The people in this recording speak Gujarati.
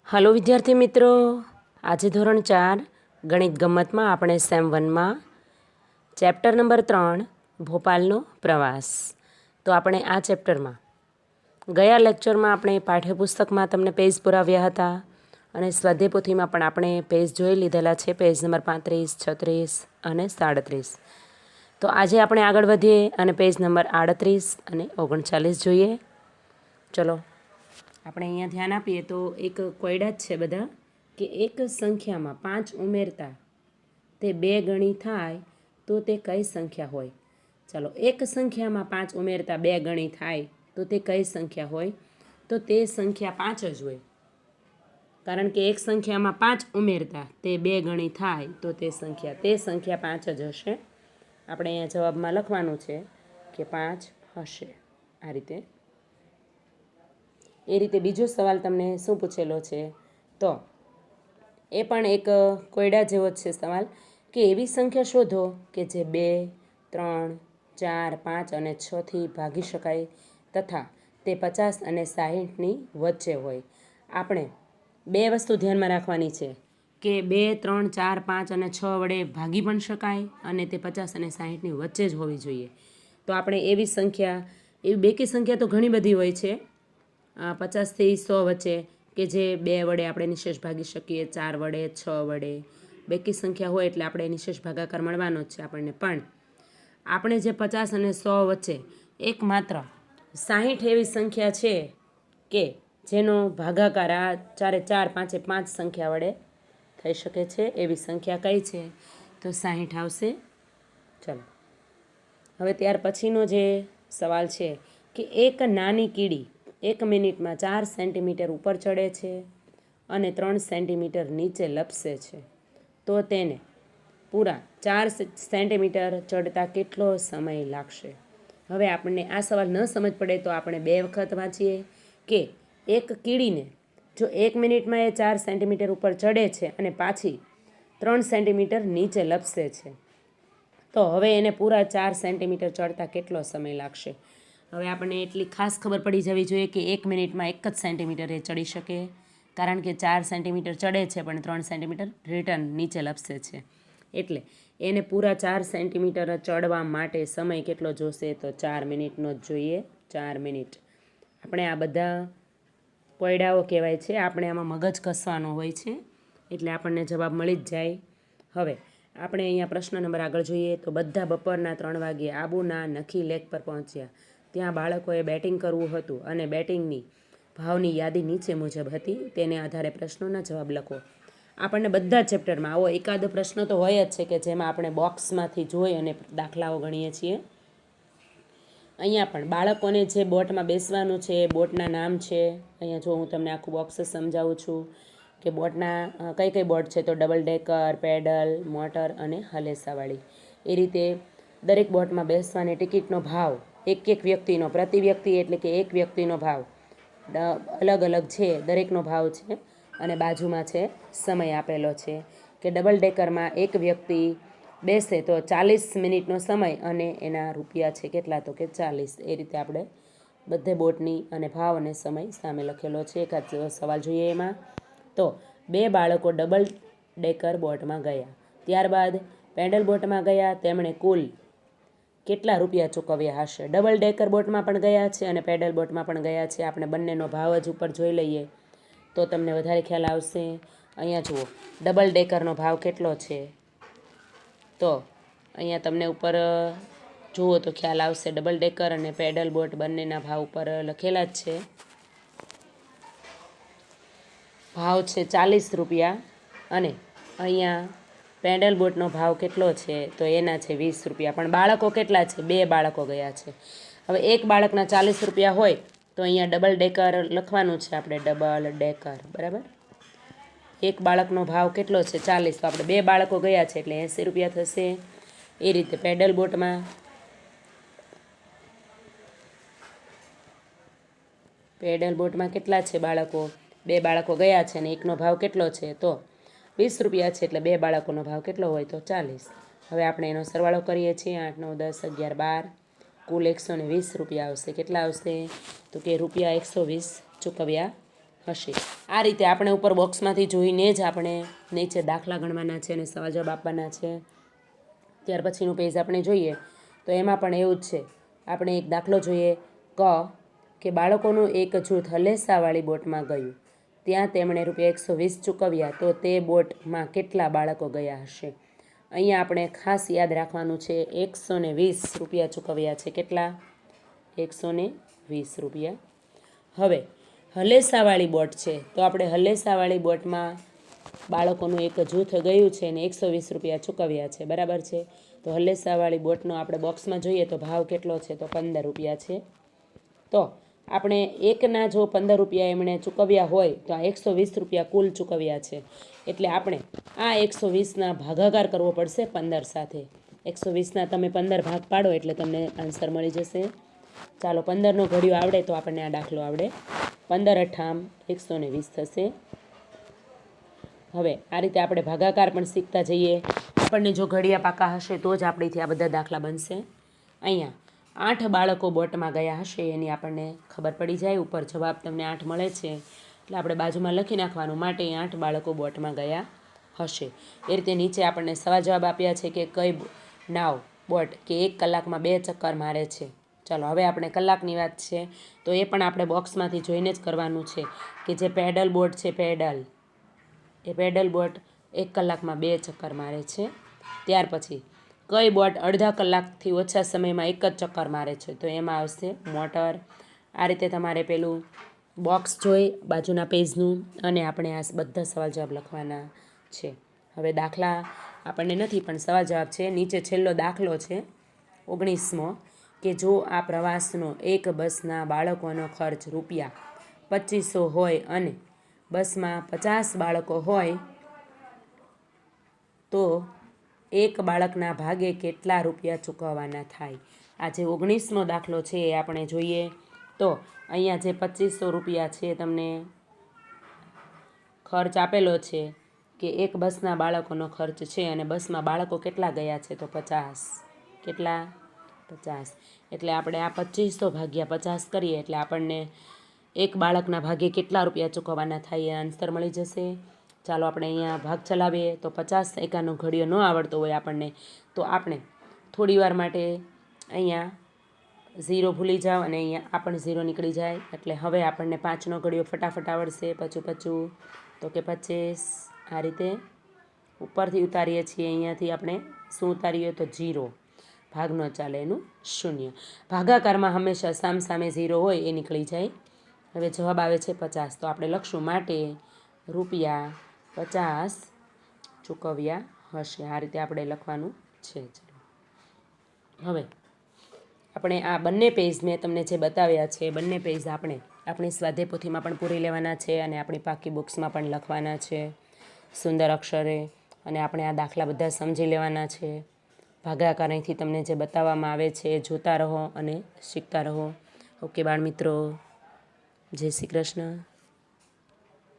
હલો વિદ્યાર્થી મિત્રો, આજે ધોરણ 4 ગણિત ગમ્મતમાં આપણે સેમ 1માં ચેપ્ટર નંબર 3 ભોપાલનો પ્રવાસ. તો આપણે આ ચેપ્ટરમાં ગયા લેક્ચરમાં આપણે પાઠ્યપુસ્તકમાં તમને પેજ પુરાવ્યા હતા અને સ્વાધ્યાય પોથીમાં પણ આપણે પેજ જોઈ લીધેલા છે, પેજ નંબર 35, 36 અને 37. તો આજે આપણે આગળ વધીએ અને પેજ નંબર 38 અને 39 જોઈએ. ચલો આપણે અહીંયા ધ્યાન આપીએ તો એક કોયડા જ છે બધા કે એક સંખ્યામાં 5 ઉમેરતા તે 2 ગણી થાય તો તે કઈ સંખ્યા હોય. ચાલો, એક સંખ્યામાં 5 ઉમેરતા 2 ગણી થાય તો તે કઈ સંખ્યા હોય? તો તે સંખ્યા 5 જ હોય, કારણ કે એક સંખ્યામાં 5 ઉમેરતા તે 2 ગણી થાય તો તે સંખ્યા 5 જ હશે. આપણે અહીંયા જવાબમાં લખવાનું છે કે 5 હશે. આ રીતે. એ રીતે બીજો સવાલ તમને શું પૂછેલો છે? તો એ પણ એક કોયડા જેવો જ છે સવાલ કે એવી સંખ્યા શોધો કે જે 2, 3, 4, 5 અને 6થી ભાગી શકાય તથા તે 50 અને 60ની વચ્ચે હોય. આપણે બે વસ્તુ ધ્યાનમાં રાખવાની છે કે 2, 3, 4, 5 અને 6 વડે ભાગી પણ શકાય અને તે 50 અને 60ની વચ્ચે જ હોવી જોઈએ. તો આપણે એવી સંખ્યા, એવી બેકી સંખ્યા તો ઘણી બધી હોય છે 50થી 100 વચ્ચે કે જે 2 વડે આપણે નિશેષ ભાગી શકીએ, 4 વડે, 6 વડે. બેકી સંખ્યા હોય એટલે આપણે નિશેષ ભાગાકાર મળવાનો જ છે આપણને. પણ આપણે જે 50 અને 100 વચ્ચે એકમાત્ર 60 એવી સંખ્યા છે કે જેનો ભાગાકાર આ 4, 4, 5, 5 સંખ્યા વડે થઈ શકે છે. એવી સંખ્યા કઈ છે? તો 60 આવશે. ચલો, હવે ત્યાર પછીનો જે સવાલ છે કે એક નાની કીડી 1 મિનિટમાં 4 સેન્ટીમીટર ઉપર ચડે છે અને 3 સેન્ટીમીટર નીચે લપસે છે, તો તેને પૂરા 4 સેન્ટીમીટર ચડતા કેટલો સમય લાગશે? હવે આપણને આ સવાલ ન સમજ પડે તો આપણે 2 વખત વાંચીએ કે એક કીડીને જો 1 મિનિટમાં એ 4 સેન્ટીમીટર ઉપર ચડે છે અને પાછી 3 સેન્ટીમીટર નીચે લપસે છે, તો હવે એને પૂરા 4 સેન્ટીમીટર ચડતા કેટલો સમય લાગશે? હવે આપણને એટલી ખાસ ખબર પડી જવી જોઈએ કે 1 મિનિટમાં 1 જ સેન્ટીમીટર એ ચડી શકે, કારણ કે 4 સેન્ટીમીટર ચડે છે પણ 3 સેન્ટીમીટર રિટર્ન નીચે લપસે છે. એટલે એને પૂરા 4 સેન્ટીમીટર ચડવા માટે સમય કેટલો જોશે? તો 4 મિનિટનો જ જોઈએ. 4 મિનિટ. આપણે આ બધા કોયડાઓ કહેવાય છે, આપણે આમાં મગજ કસવાનો હોય છે એટલે આપણને જવાબ મળી જ જાય. હવે આપણે અહીંયા પ્રશ્ન નંબર આગળ જોઈએ તો બધા બપોરના 3 વાગ્યે આબુના નખી લેક પર પહોંચ્યા. ત્યાં બાળકોએ બેટિંગ કરવું હતું અને બેટિંગની ભાવની યાદી નીચે મુજબ હતી. તેને આધારે પ્રશ્નોના જવાબ લખો. આપણને બધા ચેપ્ટરમાં આવો એકાદો પ્રશ્ન તો હોય જ છે કે જેમાં આપણે બોક્સમાંથી જોઈ અને દાખલાઓ ગણીએ છીએ. અહીંયા પણ બાળકોને જે બોટમાં બેસવાનું છે, બોટના નામ છે. અહીંયા જો હું તમને આખું બોક્સ સમજાવું છું કે બોટના કઈ કઈ બોટ છે, તો ડબલ ડેકર, પેડલ, મોટર અને હલેસાવાળી. એ રીતે દરેક બોટમાં બેસવાની ટિકિટનો ભાવ એક એક વ્યક્તિનો, પ્રતિ વ્યક્તિ એટલે કે એક વ્યક્તિનો ભાવ અલગ અલગ છે, દરેકનો ભાવ છે અને બાજુમાં છે સમય આપેલો છે કે ડબલ ડેકરમાં એક વ્યક્તિ બેસે તો 40 મિનિટનો સમય અને એના રૂપિયા છે કેટલા? તો કે 40. એ રીતે આપણે બધે બોટની અને ભાવ અને સમય સામે લખેલો છે. એકાદ સવાલ જોઈએ એમાં. તો 2 બાળકો ડબલ ડેકર બોટમાં ગયા, ત્યારબાદ પેડલ બોટમાં ગયા. તેમણે કુલ કેટલા રૂપિયા ચૂકવ્યા હશે? ડબલ ડેકર બોટમાં પણ ગયા છે અને પેડલ બોટમાં પણ ગયા છે. આપણે બંનેનો ભાવ જ ઉપર જોઈ લઈએ તો તમને વધારે ખ્યાલ આવશે. અહીંયા જુઓ, ડબલ ડેકરનો ભાવ કેટલો છે? તો અહીંયા તમને ઉપર જુઓ તો ખ્યાલ આવશે. ડબલ ડેકર અને પેડલ બોટ બંનેના ભાવ ઉપર લખેલા જ છે. ભાવ છે 40 રૂપિયા અને અહીંયા પેડલ બોટનો ભાવ કેટલો છે? તો એના છે 20 રૂપિયા. પણ બાળકો કેટલા છે? 2 બાળકો ગયા છે. હવે એક બાળકના 40 રૂપિયા હોય તો અહીંયા ડબલ ડેકર લખવાનું છે આપણે, ડબલ ડેકર. બરાબર. એક બાળકનો ભાવ કેટલો છે? 40. તો આપણે 2 બાળકો ગયા છે એટલે 80 રૂપિયા થશે. એ રીતે પેડલ બોટમાં કેટલા છે બાળકો? 2 બાળકો ગયા છે અને એકનો ભાવ કેટલો છે? તો 20 રૂપિયા છે એટલે 2 બાળકોનો ભાવ કેટલો હોય? તો 40. હવે આપણે એનો સરવાળો કરીએ છીએ. 8, 9, 10, 11, 12. કુલ 120 રૂપિયા આવશે. કેટલા આવશે? તો કે રૂપિયા 120 ચૂકવ્યા હશે। આ રીતે આપણે ઉપર બોક્સમાંથી જોઈને જ આપણે નીચે દાખલા ગણવાના છે અને સવાલ જવાબ આપવાના છે। ત્યાર પછીનું પેજ આપણે જોઈએ તો એમાં પણ એવું જ છે। આપણે એક દાખલો જોઈએ કે બાળકોનું એક જૂથ હલેસાવાળી બોટમાં ગયું, ત્યાં તેમણે ₹120 ચૂકવ્યા, તો તે બોટમાં કેટલા બાળકો ગયા હશે? અહીંયા આપણે ખાસ યાદ રાખવાનું છે, ₹120 ચૂકવ્યા છે। કેટલા? ₹120। હવે હલેસાવાળી બોટ છે તો આપણે હલેસાવાળી બોટમાં બાળકોનું એક જૂથ ગયું છે અને ₹120 ચૂકવ્યા છે, બરાબર છે। તો હલેસાવાળી બોટનો આપણે બોક્સમાં જોઈએ તો ભાવ કેટલો છે? તો ₹15 છે। તો આપણે એકના જો ₹15 એમણે ચૂકવ્યા હોય તો આ ₹120 કુલ ચૂકવ્યા છે, એટલે આપણે આ 120ના ભાગાકાર કરવો પડશે 15 સાથે। 120ના તમે 15 ભાગ પાડો એટલે તમને આન્સર મળી જશે। ચાલો 15નો ઘડિયો આવડે તો આપણને આ દાખલો આવડે। 15 × 8 = 120 થશે। હવે આ રીતે આપણે ભાગાકાર પણ શીખતા જઈએ। આપણને જો ઘડિયા પાકા હશે તો જ આપણેથી આ બધા દાખલા બનશે। અહીંયા 8 બાળકો બોટમાં ગયા હશે એની આપણને ખબર પડી જાય। ઉપર જવાબ તમને 8 મળે છે એટલે આપણે બાજુમાં લખી નાખવાનું, માટે 8 બાળકો બોટમાં ગયા હશે। એ રીતે નીચે આપણને સવાલ જવાબ આપ્યા છે કે કઈ નાવ બોટ કે 1 કલાકમાં 2 ચક્કર મારે છે। ચાલો હવે આપણે કલાકની વાત છે તો એ પણ આપણે બોક્સમાંથી જોઈને જ કરવાનું છે કે જે પેડલ બોટ છે, પેડલ બોટ 1 કલાકમાં 2 ચક્કર મારે છે। ત્યાર પછી કઈ બોટ અડધા કલાકથી ઓછા સમયમાં 1 જ ચક્કર મારે છે? તો એમાં આવશે મોટર। આ રીતે તમારે પેલું બોક્સ જોઈ બાજુના પેજનું અને આપણે આ બધા સવાલ જવાબ લખવાના છે। હવે દાખલા આપણને નથી પણ સવાલ જવાબ છે। નીચે છેલ્લો દાખલો છે 19મો કે જો આ પ્રવાસનો એક બસના બાળકોનો ખર્ચ ₹2500 હોય અને બસમાં 50 બાળકો હોય તો એક બાળકના ભાગે કેટલા રૂપિયા ચૂકવવાના થાય? આ જે 19મો દાખલો છે એ આપણે જોઈએ તો અહીંયા જે ₹2500 છે તમને ખર્ચ આપેલો છે કે એક બસના બાળકોનો ખર્ચ છે અને બસમાં બાળકો કેટલા ગયા છે? તો 50। કેટલા? 50। એટલે આપણે આ 2500 ભાગ્યા 50 કરીએ એટલે આપણને એક બાળકના ભાગે કેટલા રૂપિયા ચૂકવવાના થાય એ આન્સર મળી જશે। ચાલો આપણે અહીંયા ભાગ ચલાવીએ તો 50 સેકન્ડનો ઘડિયો ન આવડતો હોય આપણને તો આપણે થોડી વાર માટે અહીંયા 0 ભૂલી જાઓ અને અહીંયા આ પણ 0 નીકળી જાય, એટલે હવે આપણને 5નો ઘડિયો ફટાફટ આવડશે। પચું તો કે 25। આ રીતે ઉપરથી ઉતારીએ છીએ, અહીંયાથી આપણે શું ઉતારીએ તો 0, ભાગ ન ચાલે એનું 0। ભાગાકારમાં હંમેશા સામસામે 0 હોય એ નીકળી જાય। હવે જવાબ આવે છે 50, તો આપણે લખશું માટે ₹50 ચૂકવ્યા હશે। આ રીતે આપણે લખવાનું છે। હવે આપણે આ બંને પેજ મેં તમને જે બતાવ્યા છે એ બંને પેજ આપણે આપણી સ્વાધ્યાય પોથીમાં પણ પૂરી લેવાના છે અને આપણી પાકી બુક્સમાં પણ લખવાના છે સુંદર અક્ષરે, અને આપણે આ દાખલા બધા સમજી લેવાના છે। ભાગાકાર અહીંથી તમને જે બતાવવામાં આવે છે એ જોતા રહો અને શીખતા રહો। ઓકે બાળ મિત્રો, જય શ્રી કૃષ્ણ।